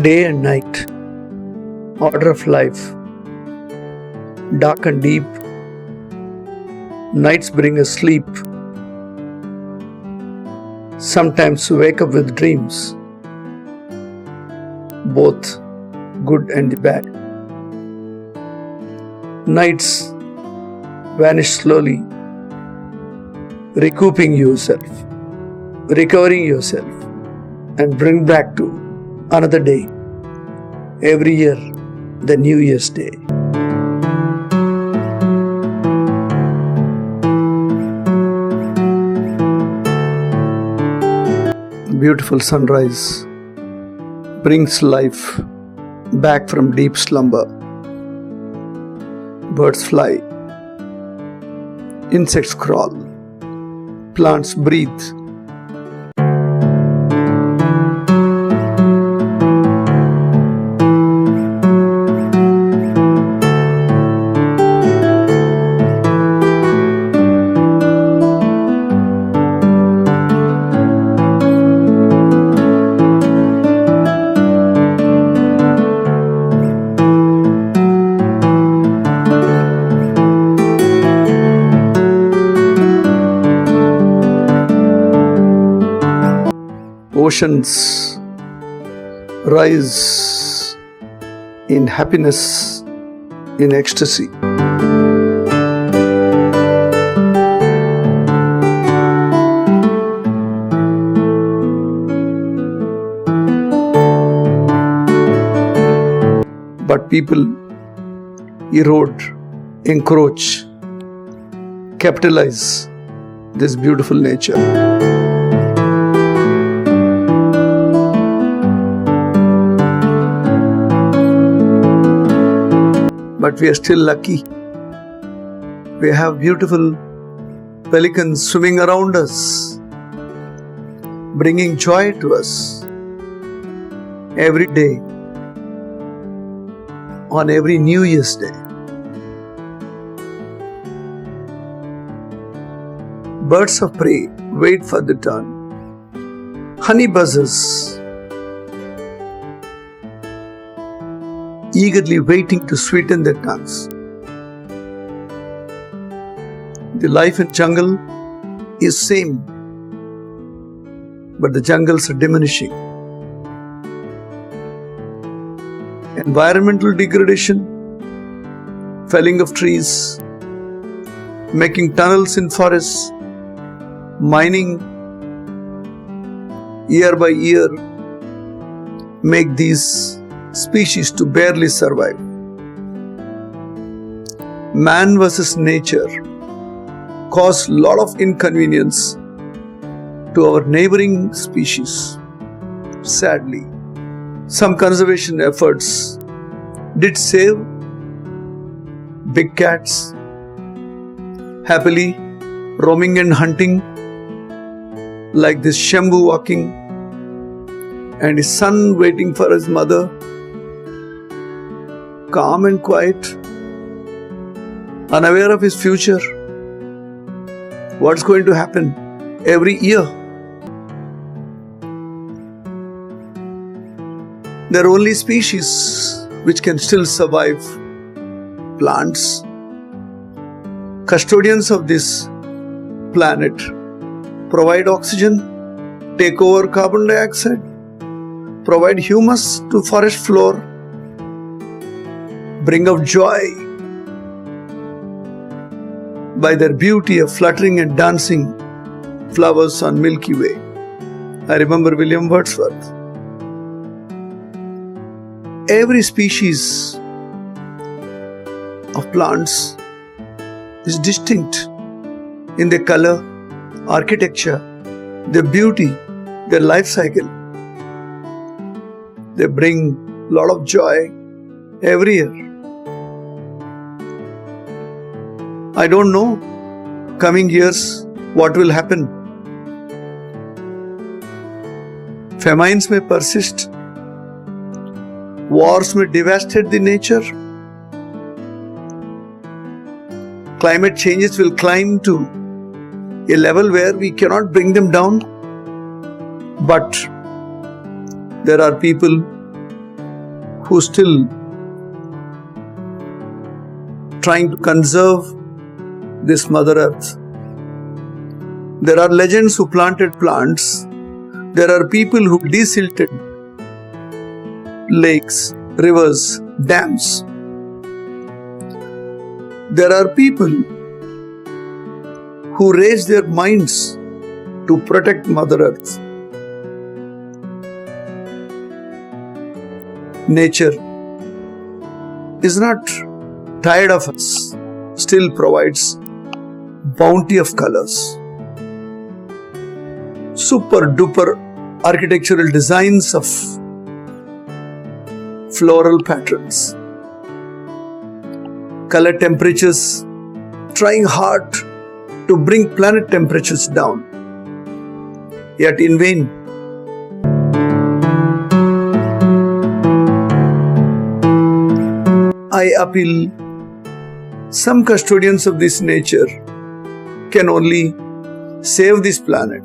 Day and night, order of life, dark and deep. Nights bring us sleep. Sometimes we wake up with dreams, both good and the bad. Nights vanish slowly, recouping yourself, recovering yourself, and bring back to another day. Every year, the New Year's Day. Beautiful sunrise brings life back from deep slumber. Birds fly, insects crawl, plants breathe. Oceans rise in happiness, in ecstasy. But people erode, encroach, capitalize this beautiful nature. But we are still lucky. We have beautiful pelicans swimming around us, bringing joy to us every day, on every New Year's Day. Birds of prey wait for the turn. Honey buzzers eagerly waiting to sweeten their tongues. The life in jungle is same, but the jungles are diminishing. Environmental degradation, felling of trees, making tunnels in forests, mining year by year make these species to barely survive. Man versus nature cause lot of inconvenience to our neighboring species. Sadly, some conservation efforts did save big cats happily roaming and hunting, like this Shambhu walking and his son waiting for his mother, calm and quiet, unaware of his future. What's going to happen every year? There are only species which can still survive. Plants, custodians of this planet, provide oxygen, take over carbon dioxide, provide humus to forest floor, bring out joy by their beauty of fluttering and dancing flowers on Milky Way. I remember William Wordsworth. Every species of plants is distinct in their color, architecture, their beauty, their life cycle. They bring a lot of joy every year. I don't know coming years what will happen. Famines may persist. Wars may devastate the nature. Climate changes will climb to a level where we cannot bring them down. But there are people who still trying to conserve this Mother Earth. There are legends who planted plants. There are people who desilted lakes, rivers, dams. There are people who raise their minds to protect Mother Earth. Nature is not tired of us, still provides bounty of colors. Super duper architectural designs of floral patterns. Color temperatures, trying hard to bring planet temperatures down. Yet in vain. I appeal, some custodians of this nature can only save this planet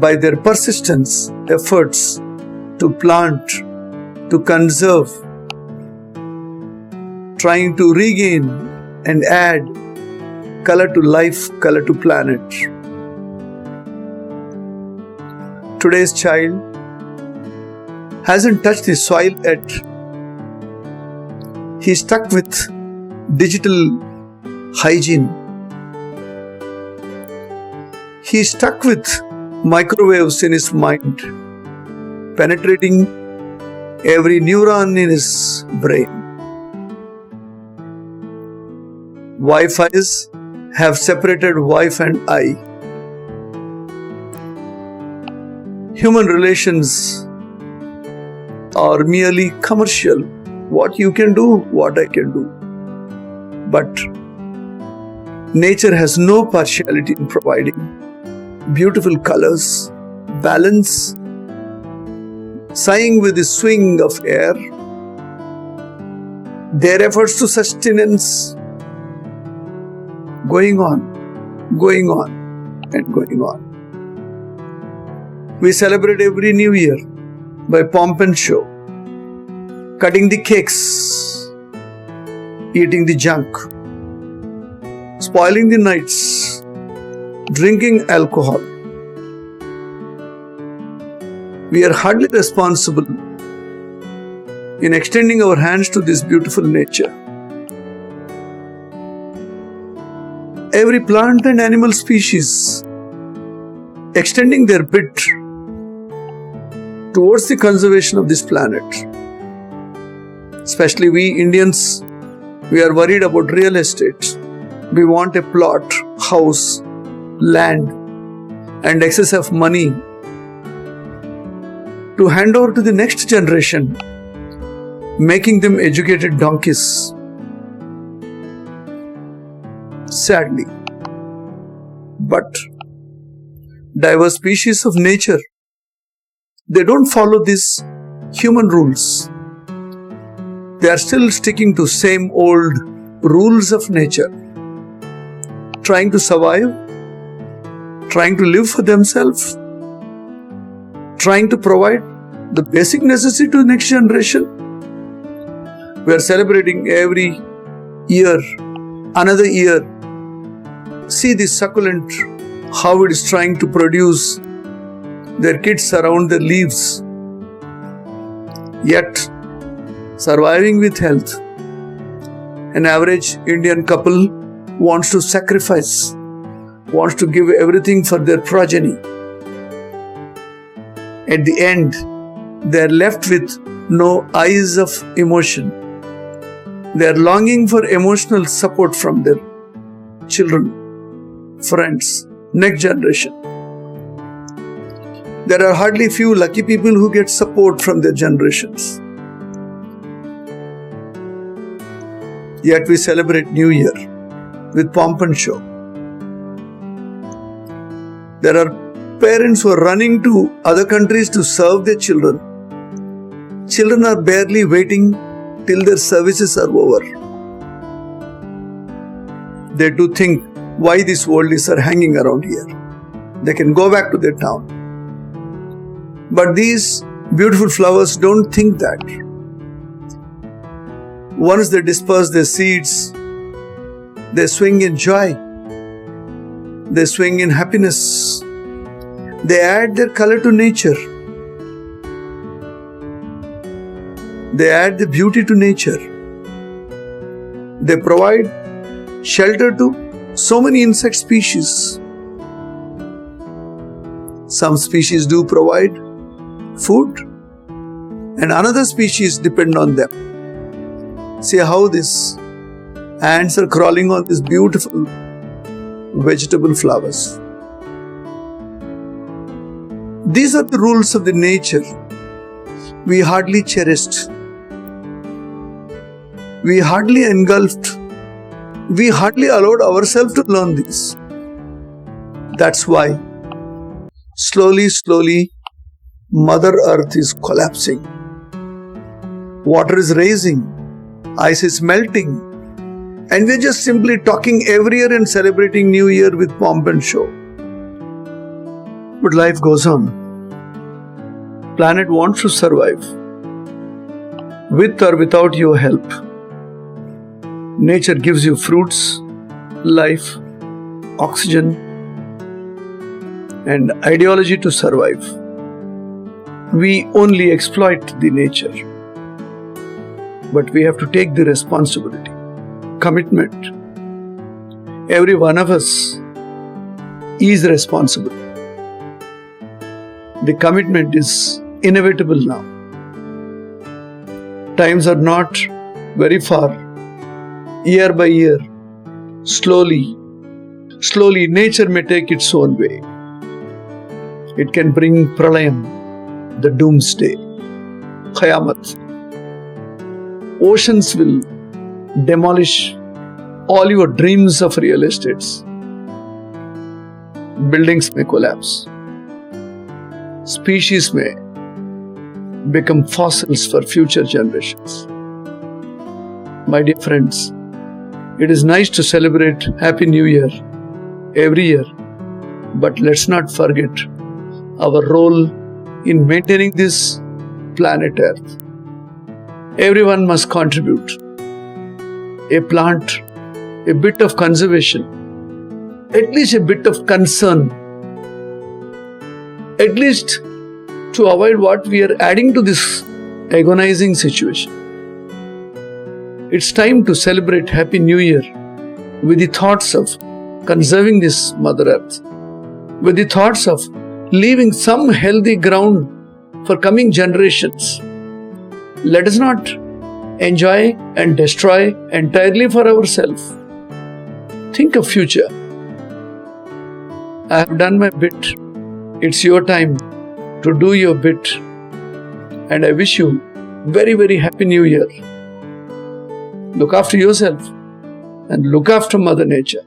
by their persistence, efforts to plant, to conserve, trying to regain and add color to life, color to planet. Today's child hasn't touched the soil yet. He's stuck with digital hygiene. He's stuck with microwaves in his mind, penetrating every neuron in his brain. Wi-Fi's have separated wife and I. Human relations are merely commercial. What you can do, what I can do. But nature has no partiality in providing beautiful colors, balance, sighing with the swing of air, their efforts to sustenance, going on and going on. We celebrate every New Year by pomp and show, cutting the cakes, eating the junk, spoiling the nights, drinking alcohol. We are hardly responsible in extending our hands to this beautiful nature. Every plant and animal species extending their bit towards the conservation of this planet. Especially we Indians, we are worried about real estate. We want a plot, house, land, and excess of money to hand over to the next generation, making them educated donkeys. Sadly. But diverse species of nature, they don't follow these human rules. They are still sticking to same old rules of nature, trying to survive, trying to live for themselves, trying to provide the basic necessity to the next generation. We are celebrating every year, another year. See this succulent, how it is trying to produce their kids around their leaves, yet surviving with health. An average Indian couple wants to sacrifice, wants to give everything for their progeny. At the end, they are left with no eyes of emotion. They are longing for emotional support from their children, friends, next generation. There are hardly few lucky people who get support from their generations. Yet we celebrate New Year with pomp and show. There are parents who are running to other countries to serve their children. Children are barely waiting till their services are over. They do think, why these worldies are hanging around here? They can go back to their town. But these beautiful flowers don't think that. Once they disperse their seeds, they swing in joy. They swing in happiness. They add their color to nature. They add the beauty to nature. They provide shelter to so many insect species. Some species do provide food, and another species depend on them. See how these ants are crawling on these beautiful vegetable flowers. These are the rules of the nature we hardly cherished. We hardly engulfed. We hardly allowed ourselves to learn this. That's why slowly, Mother Earth is collapsing. Water is rising. Ice is melting. And we're just simply talking every year and celebrating New Year with pomp and show. But life goes on. Planet wants to survive. With or without your help. Nature gives you fruits, life, oxygen, and ideology to survive. We only exploit the nature. But we have to take the responsibility, commitment. Every one of us is responsible. The commitment is inevitable now. Times are not very far. Year by year, slowly, nature may take its own way. It can bring pralayam, the doomsday, Qayamat. Oceans will demolish all your dreams of real estates. Buildings may collapse. Species may become fossils for future generations. My dear friends, it is nice to celebrate Happy New Year every year, but let's not forget our role in maintaining this planet Earth. Everyone must contribute. A plant, a bit of conservation, at least a bit of concern, at least to avoid what we are adding to this agonizing situation. It's time to celebrate Happy New Year with the thoughts of conserving this Mother Earth, with the thoughts of leaving some healthy ground for coming generations. Let us not enjoy and destroy entirely for ourselves. Think of future. I have done my bit. It's your time to do your bit. And I wish you very, very Happy New Year. Look after yourself and look after Mother Nature.